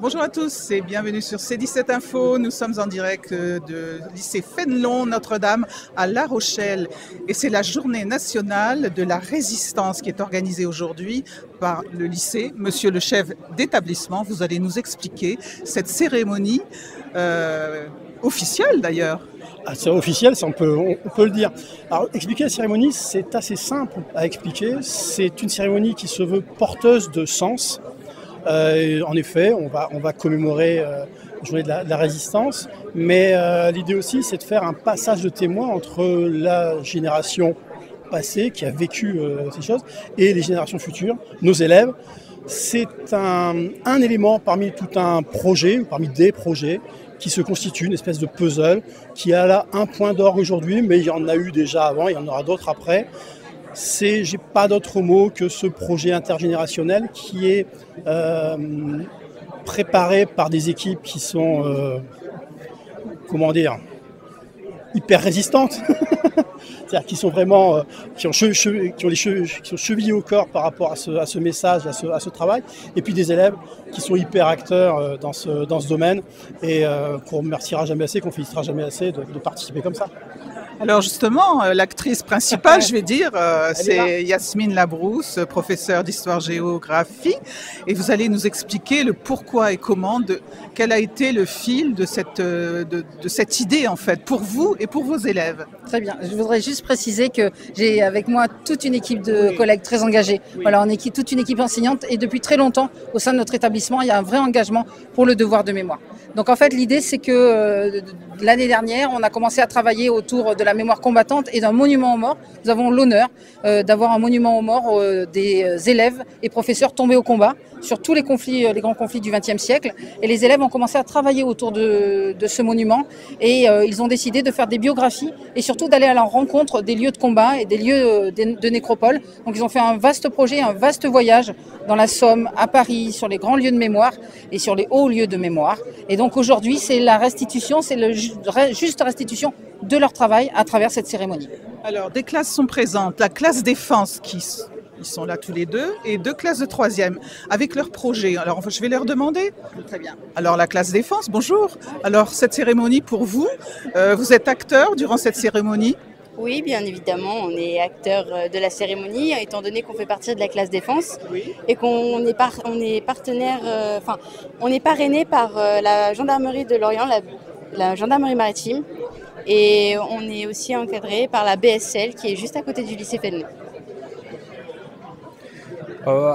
Bonjour à tous et bienvenue sur C17 Info. Nous sommes en direct de lycée Fénelon Notre-Dame à La Rochelle et c'est la journée nationale de la résistance qui est organisée aujourd'hui par le lycée. Monsieur le chef d'établissement, vous allez nous expliquer cette cérémonie officielle d'ailleurs. Ah, c'est officiel, ça on peut le dire. Alors expliquer la cérémonie, c'est assez simple à expliquer. C'est une cérémonie qui se veut porteuse de sens. En effet, on va commémorer la journée de la résistance, mais l'idée aussi, c'est de faire un passage de témoin entre la génération passée qui a vécu ces choses et les générations futures, nos élèves. C'est un élément parmi tout un projet, ou parmi des projets, qui se constitue une espèce de puzzle qui a là un point d'orgue aujourd'hui, mais il y en a eu déjà avant, il y en aura d'autres après. J'ai pas d'autre mot que ce projet intergénérationnel qui est préparé par des équipes qui sont, hyper résistantes. C'est-à-dire qui sont vraiment, qui sont chevillés au corps par rapport à ce message, à ce travail, et puis des élèves qui sont hyper acteurs dans ce domaine et qu'on remerciera jamais assez, qu'on félicitera jamais assez de participer comme ça. Alors justement, l'actrice principale, je vais dire, c'est Yasmine Labrousse, professeure d'histoire-géographie, et vous allez nous expliquer le pourquoi et comment, quel a été le fil de cette idée en fait, pour vous et pour vos élèves. Très bien, je voudrais juste préciser que j'ai avec moi toute une équipe de collègues très engagés, voilà, toute une équipe enseignante, et depuis très longtemps, au sein de notre établissement, il y a un vrai engagement pour le devoir de mémoire. Donc en fait, l'idée, c'est que l'année dernière, on a commencé à travailler autour de la mémoire combattante et d'un monument aux morts. Nous avons l'honneur d'avoir un monument aux morts des élèves et professeurs tombés au combat sur tous les conflits, les grands conflits du XXe siècle. Et les élèves ont commencé à travailler autour de ce monument et ils ont décidé de faire des biographies et surtout d'aller à la rencontre des lieux de combat et des lieux de nécropole. Donc ils ont fait un vaste projet, un vaste voyage dans la Somme, à Paris, sur les grands lieux de mémoire et sur les hauts lieux de mémoire. Et donc aujourd'hui, c'est la restitution, c'est la juste restitution de leur travail à travers cette cérémonie. Alors, des classes sont présentes. La classe défense, ils sont là tous les deux, et deux classes de troisième, avec leur projet. Alors, je vais leur demander. Très bien. Alors, la classe défense, bonjour. Alors, cette cérémonie pour vous, vous êtes acteur durant cette cérémonie? Oui, bien évidemment, on est acteur de la cérémonie, étant donné qu'on fait partie de la classe défense et qu'on est, partenaire, on est parrainé par la gendarmerie de Lorient, la gendarmerie maritime, et on est aussi encadré par la BSL qui est juste à côté du lycée Fénelon.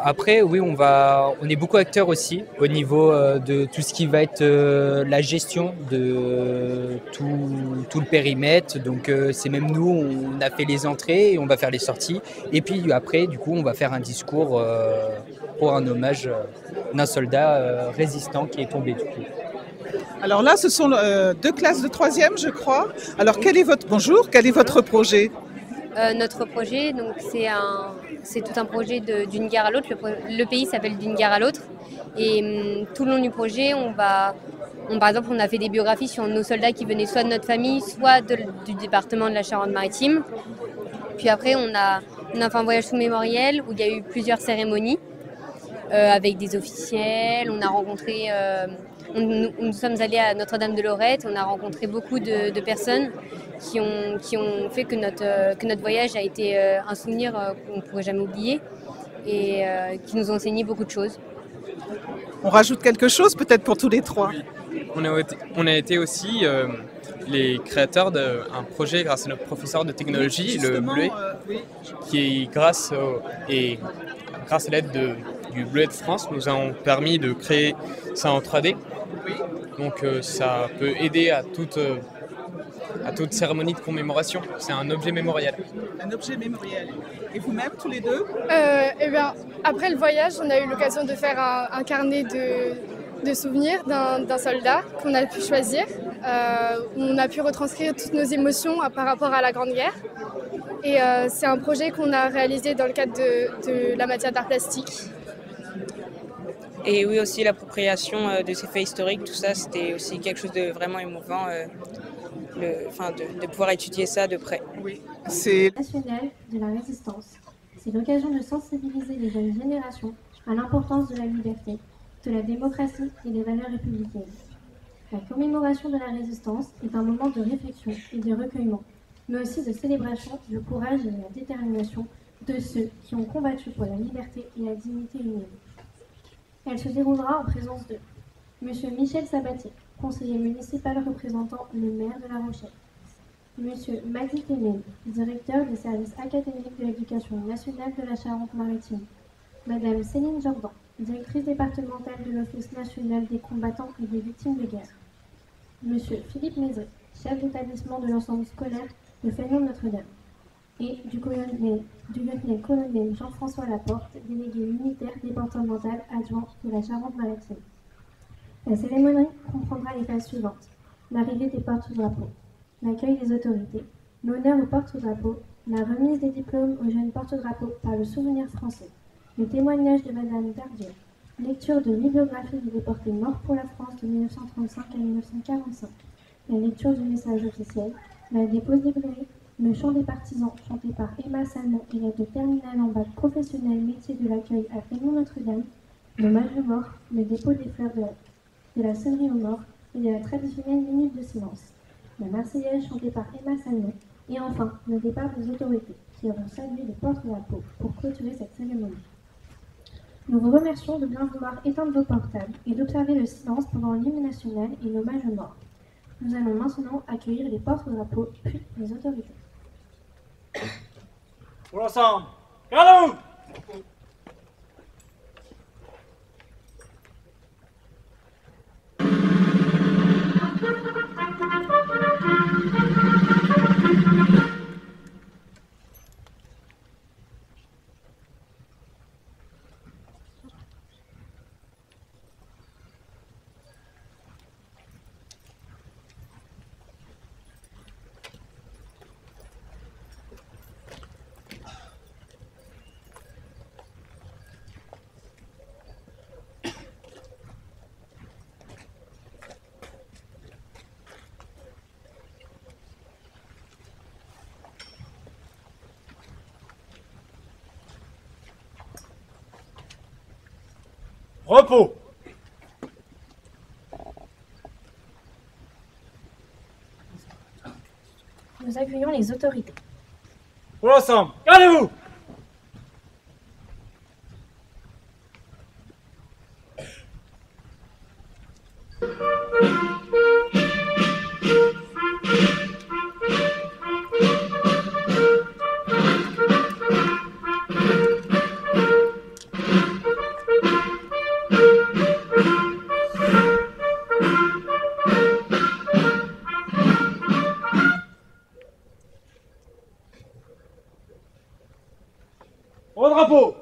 Après, oui, on est beaucoup acteurs aussi au niveau de tout ce qui va être la gestion de tout le périmètre. Donc, c'est même nous, on a fait les entrées et on va faire les sorties. Et puis après, du coup, on va faire un discours pour un hommage d'un soldat résistant qui est tombé du coup. Alors là, ce sont deux classes de troisième, je crois. Alors, quel est votre projet? Notre projet, donc c'est tout un projet d'une guerre à l'autre. Le pays s'appelle D'une guerre à l'autre. Et tout le long du projet, par exemple, on a fait des biographies sur nos soldats qui venaient soit de notre famille, soit du département de la Charente-Maritime. Puis après, on a fait un voyage sous mémoriel où il y a eu plusieurs cérémonies avec des officiels. On a rencontré... Nous sommes allés à Notre-Dame de Lorette, on a rencontré beaucoup de personnes qui ont fait que notre voyage a été un souvenir qu'on ne pourrait jamais oublier et qui nous ont enseigné beaucoup de choses. On rajoute quelque chose peut-être pour tous les trois? On a été aussi les créateurs d'un projet grâce à notre professeur de technologie, le Bleuet, qui grâce à l'aide du Bleuet de France nous a permis de créer ça en 3D. Donc ça peut aider à toute cérémonie de commémoration. C'est un objet mémoriel. Un objet mémoriel. Et vous-même, tous les deux? Après le voyage, on a eu l'occasion de faire un carnet de souvenirs d'un soldat qu'on a pu choisir. On a pu retranscrire toutes nos émotions par rapport à la Grande Guerre. Et c'est un projet qu'on a réalisé dans le cadre de la matière d'art plastique. Et oui, aussi l'appropriation de ces faits historiques, tout ça, c'était aussi quelque chose de vraiment émouvant, de pouvoir étudier ça de près. Oui, c'est national de la résistance. C'est l'occasion de sensibiliser les jeunes générations à l'importance de la liberté de la démocratie et des valeurs républicaines. La commémoration de la résistance est un moment de réflexion et de recueillement, mais aussi de célébration du courage et de la détermination de ceux qui ont combattu pour la liberté et la dignité humaine. Elle se déroulera en présence de M. Michel Sabatier, conseiller municipal représentant le maire de La Rochelle, M. Madi Temel, directeur des services académiques de l'éducation nationale de la Charente-Maritime, Madame Céline Jordan, directrice départementale de l'Office national des combattants et des victimes de guerre, M. Philippe Mézé, chef d'établissement de l'ensemble scolaire de Fénelon-Notre-Dame, et du lieutenant-colonel Jean-François Laporte, délégué militaire départemental adjoint de la Charente-Maritime. La cérémonie comprendra les phases suivantes: l'arrivée des porte-drapeaux, l'accueil des autorités, l'honneur aux porte-drapeaux, la remise des diplômes aux jeunes porte-drapeaux par le Souvenir français, le témoignage de Madame Dardier, lecture de bibliographie des déportés morts pour la France de 1935 à 1945, la lecture du message officiel, la dépose des brûlés, le chant des partisans chanté par Emma Salmon, élève de terminale en bac professionnel métier de l'accueil à Fénelon-Notre-Dame, l'hommage aux morts, le dépôt des fleurs de la sonnerie aux morts et de la traditionnelle minute de silence, la Marseillaise chantée par Emma Salmon, et enfin le départ des autorités qui auront salué les porte-drapeaux pour clôturer cette cérémonie. Nous vous remercions de bien vouloir éteindre vos portables et d'observer le silence pendant l'hymne national et l'hommage aux morts. Nous allons maintenant accueillir les porte-drapeaux puis les autorités. Pour l'ensemble, gardons! Repos. Nous accueillons les autorités. Pour l'ensemble, gardez-vous! Au drapeau!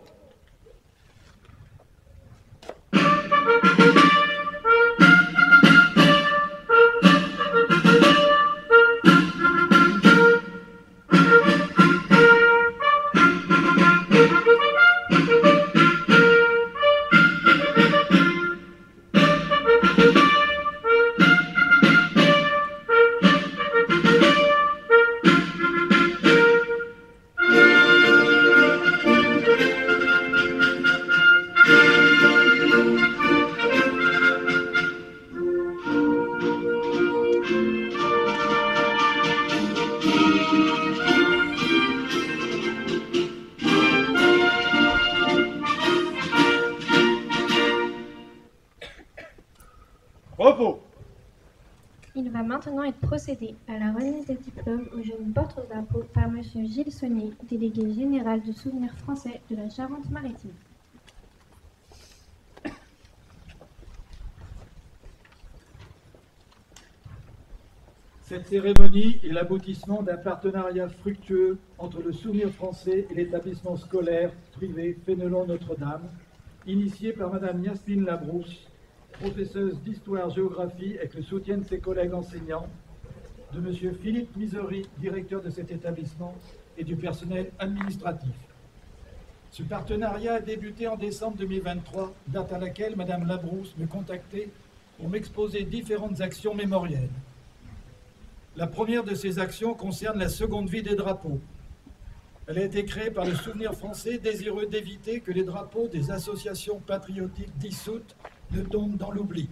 Repos. Il va maintenant être procédé à la remise des diplômes aux jeunes porte-drapeaux par M. Gilles Saunier, délégué général du Souvenir français de la Charente-Maritime. Cette cérémonie est l'aboutissement d'un partenariat fructueux entre le Souvenir français et l'établissement scolaire privé Fénelon-Notre-Dame, initié par Mme Yasmine Labrousse, professeuse d'histoire-géographie avec le soutien de ses collègues enseignants, de M. Philippe Misery, directeur de cet établissement, et du personnel administratif. Ce partenariat a débuté en décembre 2023, date à laquelle Mme Labrousse me contactait pour m'exposer différentes actions mémorielles. La première de ces actions concerne la seconde vie des drapeaux. Elle a été créée par le Souvenir français, désireux d'éviter que les drapeaux des associations patriotiques dissoutes ne tombe dans l'oubli.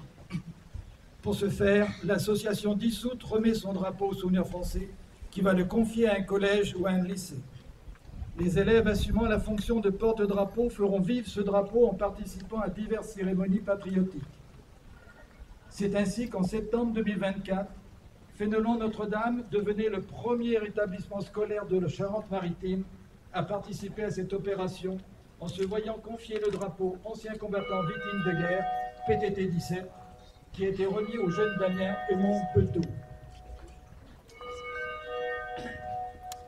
Pour ce faire, l'association dissoute remet son drapeau au souvenir français qui va le confier à un collège ou à un lycée. Les élèves assumant la fonction de porte-drapeau feront vivre ce drapeau en participant à diverses cérémonies patriotiques. C'est ainsi qu'en septembre 2024, Fénelon-Notre-Dame devenait le premier établissement scolaire de la Charente-Maritime à participer à cette opération en se voyant confier le drapeau ancien combattant victime de guerre, PTT 17, qui a été remis au jeune Damien Aymon Petou.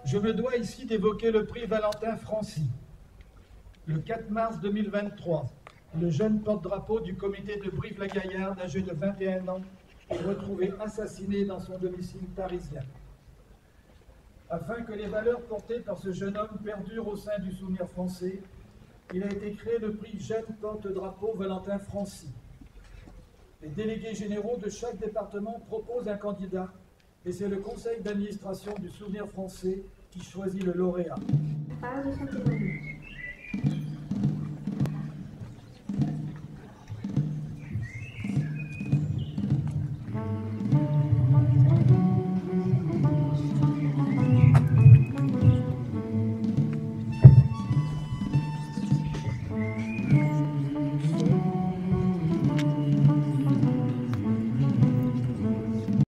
Je me dois ici d'évoquer le prix Valentin Francy. Le 4 mars 2023, le jeune porte-drapeau du comité de Brive-la-Gaillarde, âgé de 21 ans, est retrouvé assassiné dans son domicile parisien. Afin que les valeurs portées par ce jeune homme perdurent au sein du souvenir français, il a été créé le prix Jeune porte-drapeau Valentin Francy. Les délégués généraux de chaque département proposent un candidat et c'est le conseil d'administration du souvenir français qui choisit le lauréat. Phare de son témoignage.